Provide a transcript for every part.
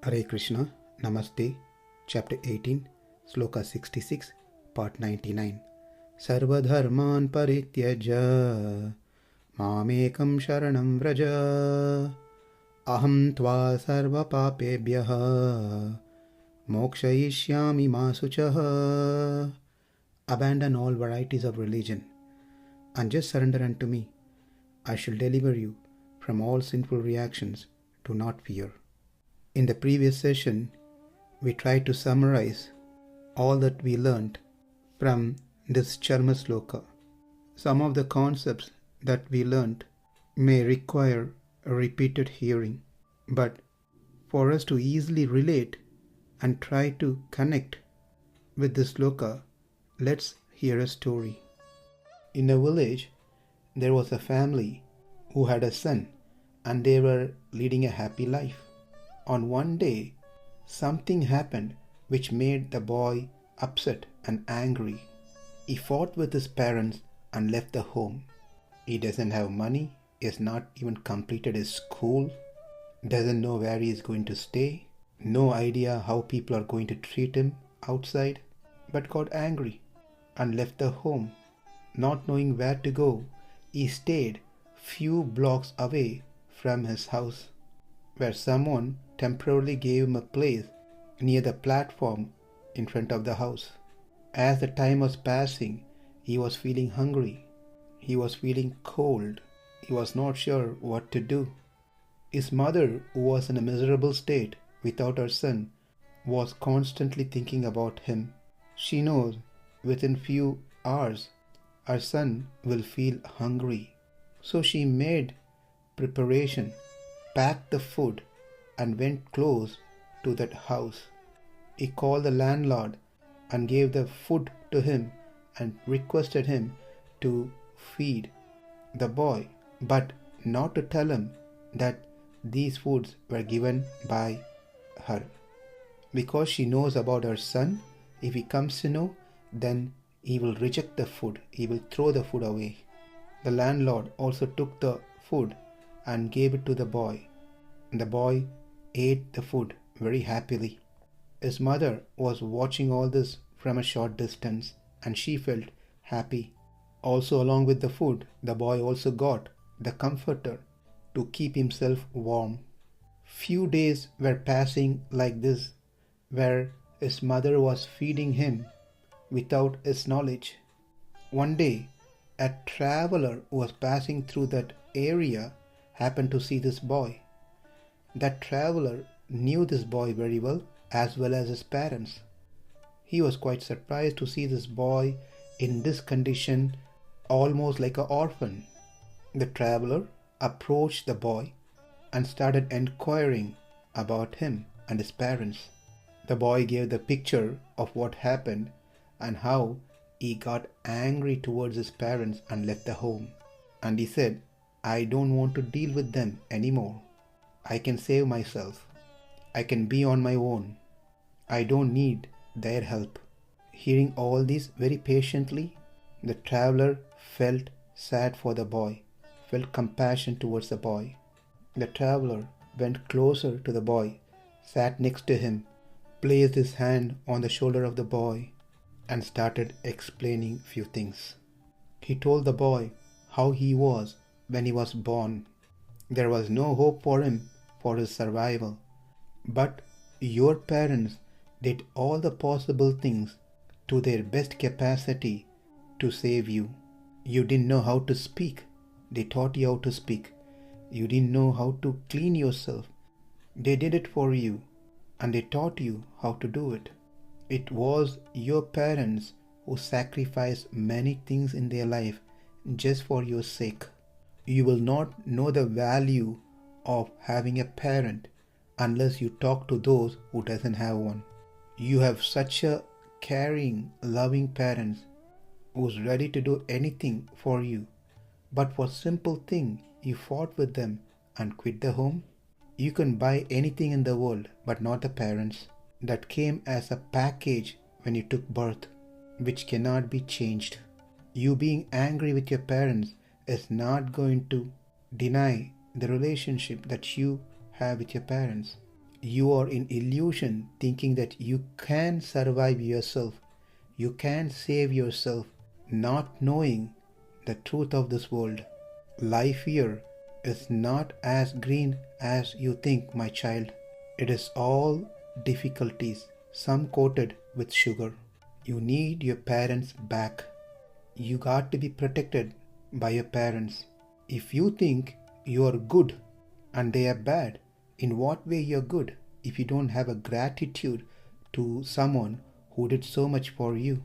Hare Krishna, Namaste, Chapter 18, Sloka 66, Part 99. Sarva-dharmān parityajya, mām ekaṁ śaraṇaṁ vraja, ahaṁ sarva-pāpebhyo, mokṣayiṣyāmi ma śucaḥ. Abandon all varieties of religion, and just surrender unto me. I shall deliver you from all sinful reactions. Do not fear. In the previous session, we tried to summarize all that we learnt from this Charma Sloka. Some of the concepts that we learnt may require a repeated hearing, but for us to easily relate and try to connect with this sloka, let's hear a story. In a village, there was a family who had a son, and they were leading a happy life. On one day, something happened which made the boy upset and angry. He fought with his parents and left the home. He doesn't have money, he has not even completed his school, doesn't know where he is going to stay, no idea how people are going to treat him outside, but got angry and left the home. Not knowing where to go, he stayed few blocks away from his house, where someone temporarily gave him a place near the platform in front of the house. As the time was passing, he was feeling hungry. He was feeling cold. He was not sure what to do. His mother, who was in a miserable state without her son, was constantly thinking about him. She knows within few hours her son will feel hungry. So she made preparation, packed the food, and went close to that house. He called the landlord and gave the food to him and requested him to feed the boy, but not to tell him that these foods were given by her. Because she knows about her son, if he comes to know, then he will reject the food, he will throw the food away. The landlord also took the food and gave it to the boy. The boy ate the food very happily. His mother was watching all this from a short distance, and she felt happy. Also, along with the food, the boy also got the comforter to keep himself warm. Few days were passing like this, where his mother was feeding him without his knowledge. One day, a traveler who was passing through that area happened to see this boy. That traveler knew this boy very well as his parents. He was quite surprised to see this boy in this condition, almost like an orphan. The traveler approached the boy and started enquiring about him and his parents. The boy gave the picture of what happened and how he got angry towards his parents and left the home. And he said, "I don't want to deal with them anymore. I can save myself. I can be on my own. I don't need their help." Hearing all this very patiently, the traveler felt sad for the boy, felt compassion towards the boy. The traveler went closer to the boy, sat next to him, placed his hand on the shoulder of the boy, and started explaining few things. He told the boy how he was when he was born. There was no hope for him for his survival. But your parents did all the possible things to their best capacity to save you. You didn't know how to speak. They taught you how to speak. You didn't know how to clean yourself. They did it for you, and they taught you how to do it. It was your parents who sacrificed many things in their life just for your sake. You will not know the value of having a parent unless you talk to those who doesn't have one. You have such a caring, loving parents who's ready to do anything for you, but for simple thing you fought with them and quit the home. You can buy anything in the world, but not the parents. That came as a package when you took birth, which cannot be changed. You being angry with your parents is not going to deny the relationship that you have with your parents. You are in illusion thinking that you can survive yourself, you can save yourself, not knowing the truth of this world. Life here is not as green as you think, my child. It is all difficulties, some coated with sugar. You need your parents back. You got to be protected by your parents. If you think you are good and they are bad, in what way you are good if you don't have a gratitude to someone who did so much for you?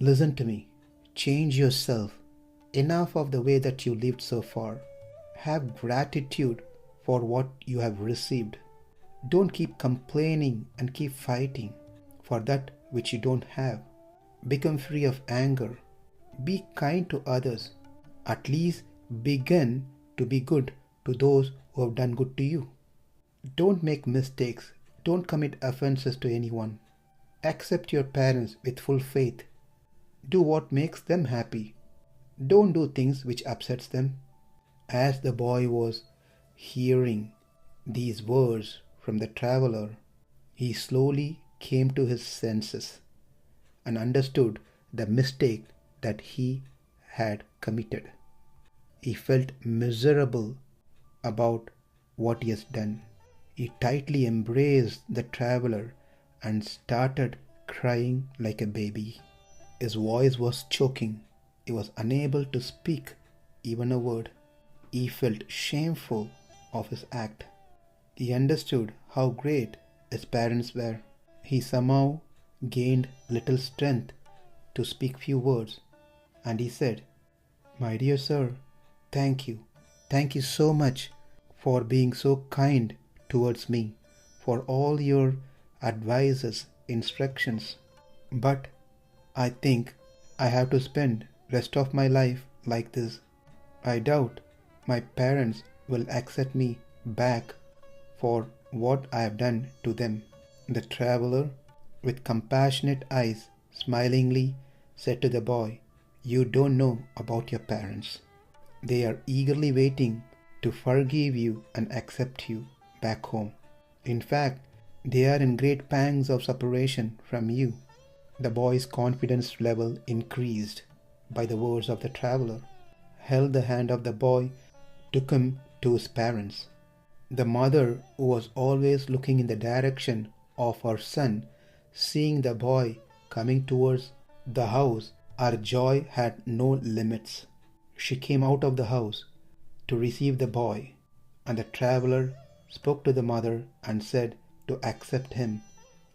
Listen to me. Change yourself. Enough of the way that you lived so far. Have gratitude for what you have received. Don't keep complaining and keep fighting for that which you don't have. Become free of anger. Be kind to others. At least begin to be good to those who have done good to you. Don't make mistakes. Don't commit offenses to anyone. Accept your parents with full faith. Do what makes them happy. Don't do things which upsets them. As the boy was hearing these words from the traveler, he slowly came to his senses and understood the mistake that he had committed. He felt miserable about what he has done. He tightly embraced the traveler and started crying like a baby. His voice was choking. He was unable to speak even a word. He felt shameful of his act. He understood how great his parents were. He somehow gained little strength to speak few words, and he said, "My dear sir, thank you. Thank you so much for being so kind towards me, for all your advices, instructions. But I think I have to spend rest of my life like this. I doubt my parents will accept me back for what I have done to them." The traveler, with compassionate eyes, smilingly said to the boy, "You don't know about your parents. They are eagerly waiting to forgive you and accept you back home. In fact, they are in great pangs of separation from you." The boy's confidence level increased by the words of the traveler, held the hand of the boy, took him to his parents. The mother, who was always looking in the direction of her son, seeing the boy coming towards the house, her joy had no limits. She came out of the house to receive the boy, and the traveler spoke to the mother and said to accept him,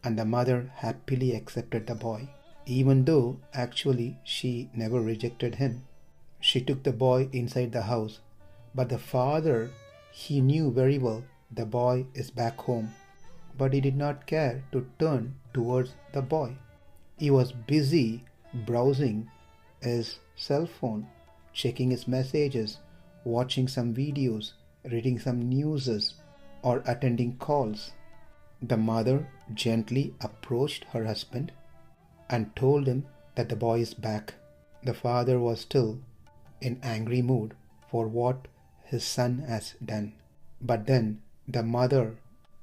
and the mother happily accepted the boy, even though actually she never rejected him. She took the boy inside the house, but the father, he knew very well the boy is back home, but he did not care to turn towards the boy. He was busy browsing his cell phone, checking his messages, watching some videos, reading some news, or attending calls. The mother gently approached her husband and told him that the boy is back. The father was still in angry mood for what his son has done. But then the mother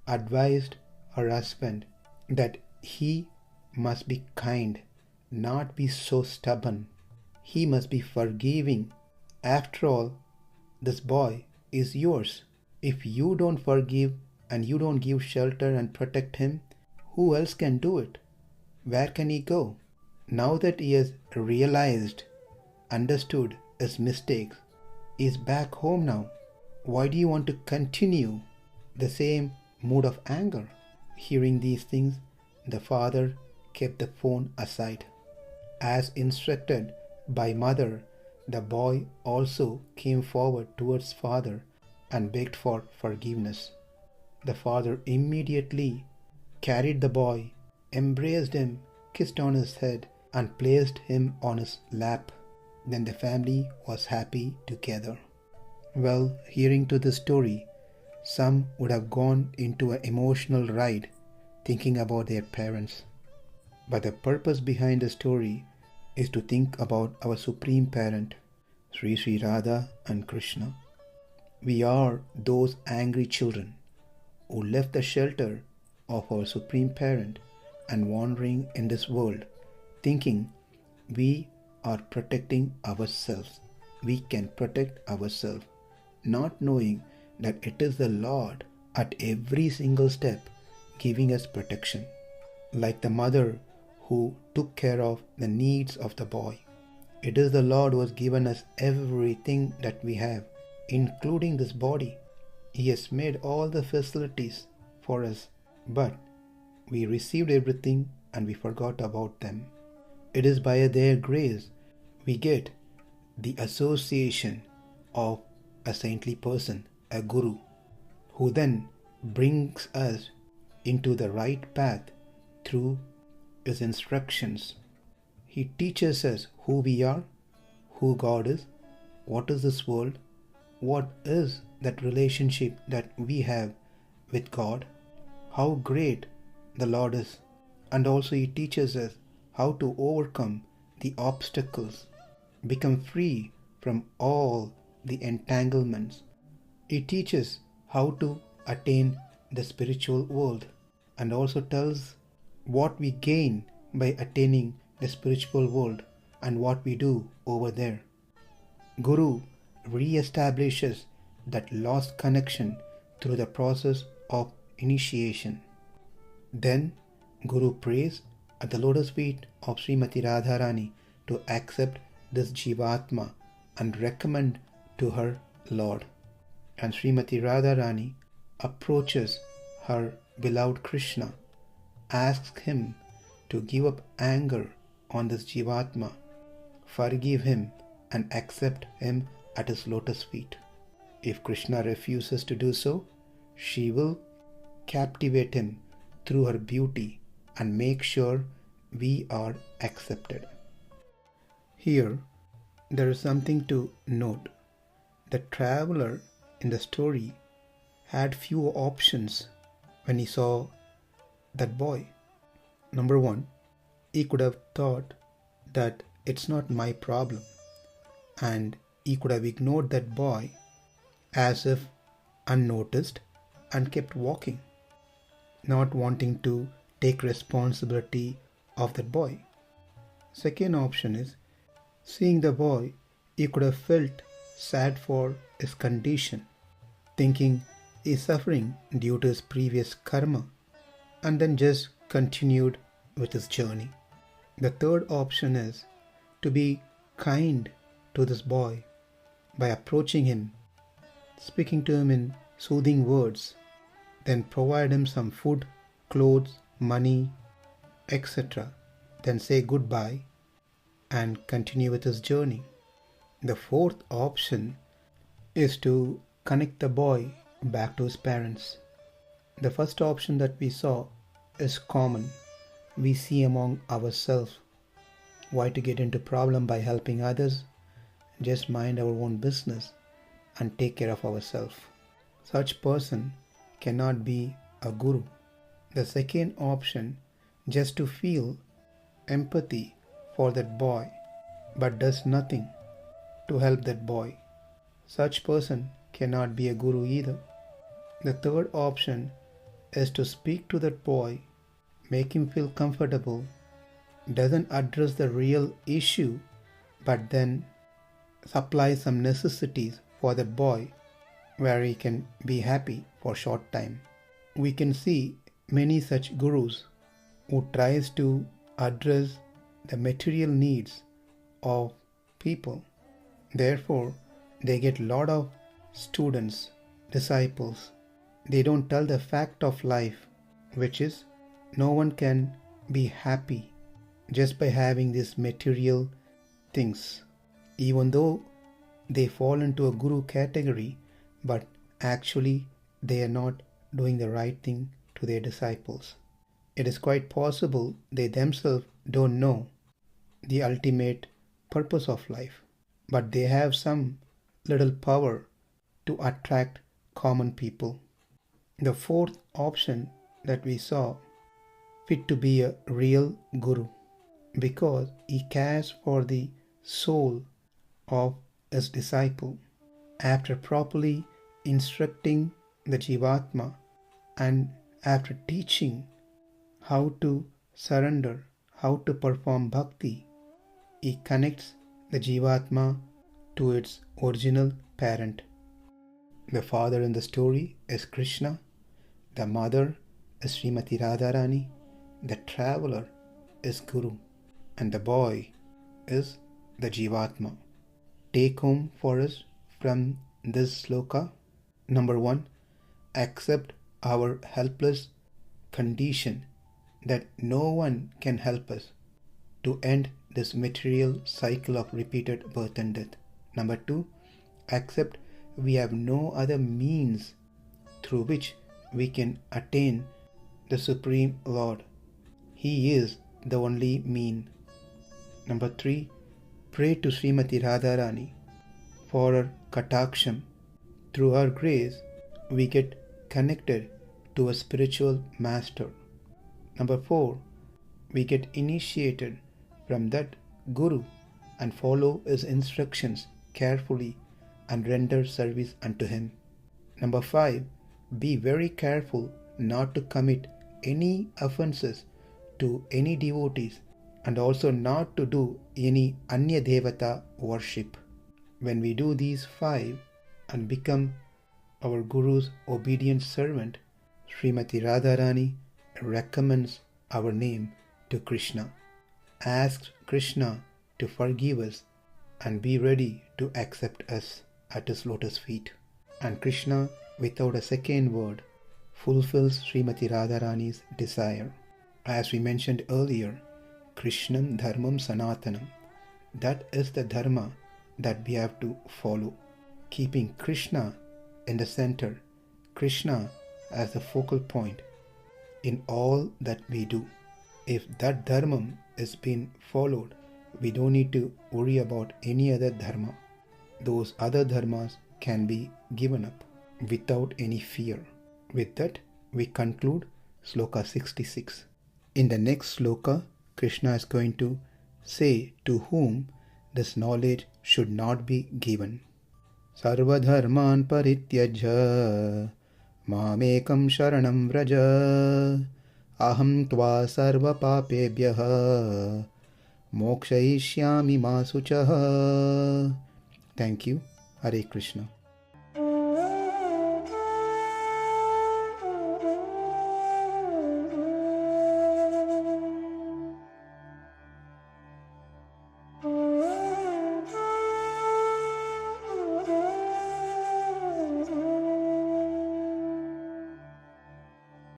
advised her husband that he must be kind, not be so stubborn. He must be forgiving. After all, this boy is yours. If you don't forgive and you don't give shelter and protect him, who else can do it? Where can he go? Now that he has realized, understood his mistakes, he is back home now. Why do you want to continue the same mood of anger? Hearing these things, the father kept the phone aside. As instructed by mother, the boy also came forward towards father and begged for forgiveness. The father immediately carried the boy, embraced him, kissed on his head, and placed him on his lap. Then the family was happy together. Well, hearing to this story, some would have gone into an emotional ride thinking about their parents. But the purpose behind the story is to think about our Supreme Parent, Sri Sri Radha and Krishna. We are those angry children who left the shelter of our Supreme Parent and wandering in this world, thinking we are protecting ourselves. We can protect ourselves, not knowing that it is the Lord at every single step giving us protection. Like the mother who took care of the needs of the boy, it is the Lord who has given us everything that we have, including this body. He has made all the facilities for us, but we received everything and we forgot about them. It is by their grace we get the association of a saintly person, a guru, who then brings us into the right path through his instructions. He teaches us who we are, who God is, what is this world, what is that relationship that we have with God, how great the Lord is, and also He teaches us how to overcome the obstacles, become free from all the entanglements. He teaches how to attain the spiritual world and also tells what we gain by attaining the spiritual world and what we do over there. Guru re-establishes that lost connection through the process of initiation. Then Guru prays at the lotus feet of Srimati Radharani to accept this Jivatma and recommend to her Lord. And Srimati Radharani approaches her beloved Krishna, asks him to give up anger on this Jivatma, forgive him and accept him at his lotus feet. If Krishna refuses to do so, she will captivate him through her beauty and make sure we are accepted. Here, there is something to note. The traveler in the story had few options when he saw that boy. Number one, he could have thought that it's not my problem, and he could have ignored that boy as if unnoticed and kept walking, not wanting to take responsibility of that boy. Second option is, seeing the boy, he could have felt sad for his condition, thinking he is suffering due to his previous karma, and then just continued with his journey. The third option is to be kind to this boy by approaching him, speaking to him in soothing words, then provide him some food, clothes, money, etc. Then say goodbye and continue with his journey. The fourth option is to connect the boy back to his parents. The first option that we saw is common. We see among ourselves. Why to get into problem by helping others? Just mind our own business and take care of ourselves. Such person cannot be a guru. The second option, just to feel empathy for that boy but does nothing to help that boy. Such person cannot be a guru either. The third option is to speak to that boy, make him feel comfortable, doesn't address the real issue, but then supply some necessities for that boy where he can be happy for a short time. We can see many such gurus who tries to address the material needs of people. Therefore, they get lot of students, disciples. They don't tell the fact of life, which is no one can be happy just by having these material things, even though they fall into a guru category, but actually they are not doing the right thing to their disciples. It is quite possible they themselves don't know the ultimate purpose of life, but they have some little power to attract common people. The fourth option that we saw fit to be a real guru because he cares for the soul of his disciple. After properly instructing the Jivatma And after teaching how to surrender, how to perform bhakti, he connects the Jivatma to its original parent. The father in the story is Krishna, the mother is Srimati Radharani, the traveler is Guru, and the boy is the Jivatma. Take home for us from this sloka. Number 1, accept our helpless condition that no one can help us to end this material cycle of repeated birth and death. Number 2, accept we have no other means through which we can attain the Supreme Lord. He is the only mean. Number 3, pray to Srimati Radharani for her kataksham. Through her grace, we get connected to a spiritual master. Number 4, we get initiated from that Guru and follow his instructions carefully and render service unto him. Number 5, be very careful not to commit any offenses to any devotees and also not to do any Anya Devata worship. When we do these 5 and become our Guru's obedient servant, Srimati Radharani recommends our name to Krishna, asks Krishna to forgive us and be ready to accept us at his lotus feet. And Krishna, without a second word, fulfills Srimati Radharani's desire. As we mentioned earlier, Krishnam Dharmam Sanatanam. That is the dharma that we have to follow, keeping Krishna in the center, Krishna as the focal point in all that we do. If that dharma is being followed, we don't need to worry about any other dharma. Those other dharmas can be given up without any fear. With that, we conclude Sloka 66. In the next Sloka, Krishna is going to say to whom this knowledge should not be given. Sarva-dharmān parityajya mām ekaṁ śaraṇaṁ vraja ahaṁ sarva-pāpebhyo mokṣayiṣyāmi ma śucaḥ. Thank you. Hare Krishna.